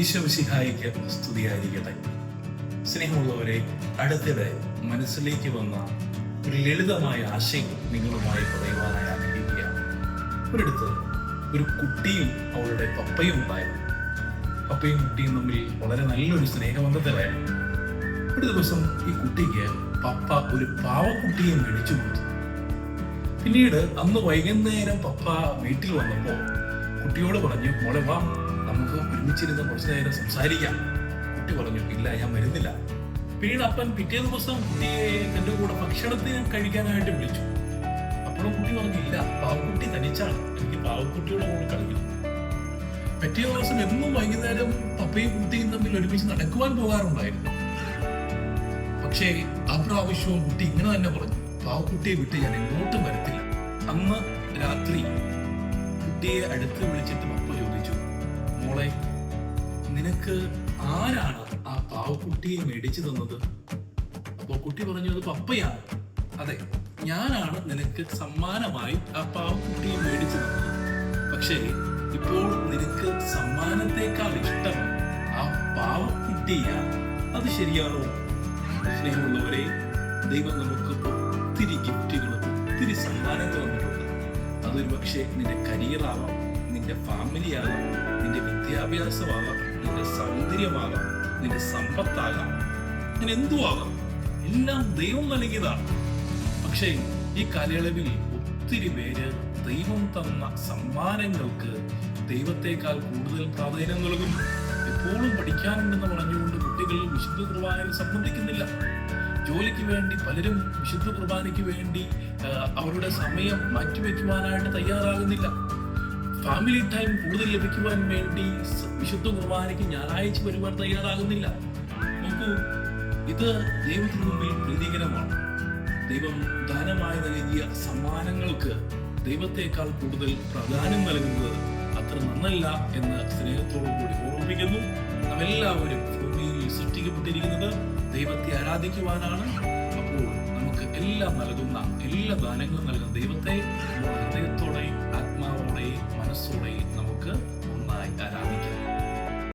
ഈശോമിശിഹായിക്ക് സ്തുതിയായിരിക്കട്ടെ. സ്നേഹമുള്ളവരെ, അടുത്തിടെ മനസ്സിലേക്ക് വന്ന ഒരു ലളിതമായ ആശയം നിങ്ങളുമായി പറയുവാനായി ആഗ്രഹിക്കുകയാണ്. ഒരിടത്ത് ഒരു കുട്ടിയും അവളുടെ പപ്പയും ഉണ്ടായിരുന്നു. പപ്പയും കുട്ടിയും തമ്മിൽ വളരെ നല്ലൊരു സ്നേഹബന്ധത്തിലായിരുന്നു. ഒരു ദിവസം ഈ കുട്ടിക്ക് പപ്പ ഒരു പാവക്കുട്ടിയെ മേടിച്ചു കൊടുത്തു. പിന്നീട് അന്ന് വൈകുന്നേരം പപ്പ വീട്ടിൽ വന്നപ്പോൾ കുട്ടിയോട് പറഞ്ഞു, മോളെ വാ, നമുക്ക് ഒരുമിച്ചിരുന്ന് കുറച്ചു നേരം സംസാരിക്കാം. കുട്ടി പറഞ്ഞു, ഇല്ല, ഞാൻ വരുന്നില്ല. പിന്നീട് അപ്പൻ പിറ്റേ ദിവസം കുട്ടിയെ തന്റെ കൂടെ ഭക്ഷണത്തിന് കഴിക്കാനായിട്ട് വിളിച്ചു. അപ്പോഴും കുട്ടി പറഞ്ഞു, ഇല്ല, പാവക്കുട്ടി തനിച്ചാണ്, എനിക്ക് പാവക്കുട്ടിയുടെ കൂടെ കളിക്കണം. പിറ്റേ ദിവസം എന്നും വൈകുന്നേരം പപ്പയും കുട്ടിയും തമ്മിൽ ഒരുമിച്ച് നടക്കുവാൻ പോകാറുണ്ടായിരുന്നു. പക്ഷേ ആ പ്രാവശ്യവും കുട്ടി ഇങ്ങനെ തന്നെ പറഞ്ഞു, പാവക്കുട്ടിയെ വിട്ട് ഞാൻ എങ്ങോട്ടും വരത്തില്ല. അന്ന് രാത്രി കുട്ടിയെ അടുത്ത് വിളിച്ചിട്ട് പപ്പ ചോദിച്ചു, മോളെ, നിനക്ക് ആരാണ് ആ പാവക്കുട്ടിയെ മേടിച്ചു തന്നത്? അപ്പോൾ കുട്ടി പറഞ്ഞു, അത് പപ്പയാണ്. അതെ, ഞാനാണ് നിനക്ക് സമ്മാനമായി ആ പാവക്കുട്ടിയെ മേടിച്ചു തന്നത്. പക്ഷേ ഇപ്പോൾ നിനക്ക് സമ്മാനത്തെക്കാൾ ഇഷ്ടം ആ പാവക്കുട്ടിയാണ്. അത് ശരിയാണോ? സ്നേഹമുള്ളവരെ, ദൈവം നമുക്ക് ഒത്തിരി ഗിഫ്റ്റുകൾ, ഒത്തിരി സമ്മാനങ്ങൾ തന്നിട്ടുണ്ട്. അതൊരു പക്ഷേ നിന്റെ കരിയറാവാം, നിന്റെ ഫാമിലി ആകാം, നിന്റെ വിദ്യാഭ്യാസമാകാം, നിന്റെ സൗന്ദര്യമാകാം, നിന്റെ സമ്പത്താകാം, അങ്ങനെ എന്തുവാകാം, എല്ലാം ദൈവം നൽകിയതാണ്. പക്ഷേ ഈ കാലയളവിൽ ഒത്തിരി പേര് ദൈവം തന്ന സമ്മാനങ്ങൾക്ക് ദൈവത്തെക്കാൾ കൂടുതൽ പ്രാധാന്യം നൽകുന്നു. എപ്പോഴും പഠിക്കാനുണ്ടെന്ന് പറഞ്ഞുകൊണ്ട് കുട്ടികൾ വിശുദ്ധ കുർബാനയിൽ സംബന്ധിക്കുന്നില്ല. ജോലിക്ക് വേണ്ടി പലരും വിശുദ്ധ കുർബാനയ്ക്ക് വേണ്ടി അവരുടെ സമയം മാറ്റിവെക്കുവാനായിട്ട് തയ്യാറാകുന്നില്ല. ഫാമിലി ടൈം കൂടുതൽ ലഭിക്കുവാൻ വേണ്ടി വിശുദ്ധ കുർബാനയ്ക്ക് ഞായറാഴ്ച വരുവാൻ തയ്യാറാകുന്നില്ല. നോക്കൂ, ഇത് ദൈവത്തിന് മുമ്പിൽ പ്രീതികരമാണ്. ദൈവം ദാനമായി നൽകിയ സമ്മാനങ്ങൾക്ക് ദൈവത്തെക്കാൾ കൂടുതൽ പ്രാധാന്യം നൽകുന്നത് അത്ര നന്നല്ല എന്ന് സ്നേഹത്തോടു കൂടി ഓർമ്മിപ്പിക്കുന്നു. നാമെല്ലാവരും ഭൂമിയിൽ സൃഷ്ടിക്കപ്പെട്ടിരിക്കുന്നത് ദൈവത്തെ ആരാധിക്കുവാനാണ്. അപ്പോൾ നമുക്ക് എല്ലാം നൽകുന്ന, എല്ലാ ദാനങ്ങളും നൽകുന്ന ദൈവത്തെ ഹൃദയത്തോടെയും ആത്മാവോടെയും മനസ്സോടെയും നമുക്ക് ഒന്നായി ആരാധിക്കാം.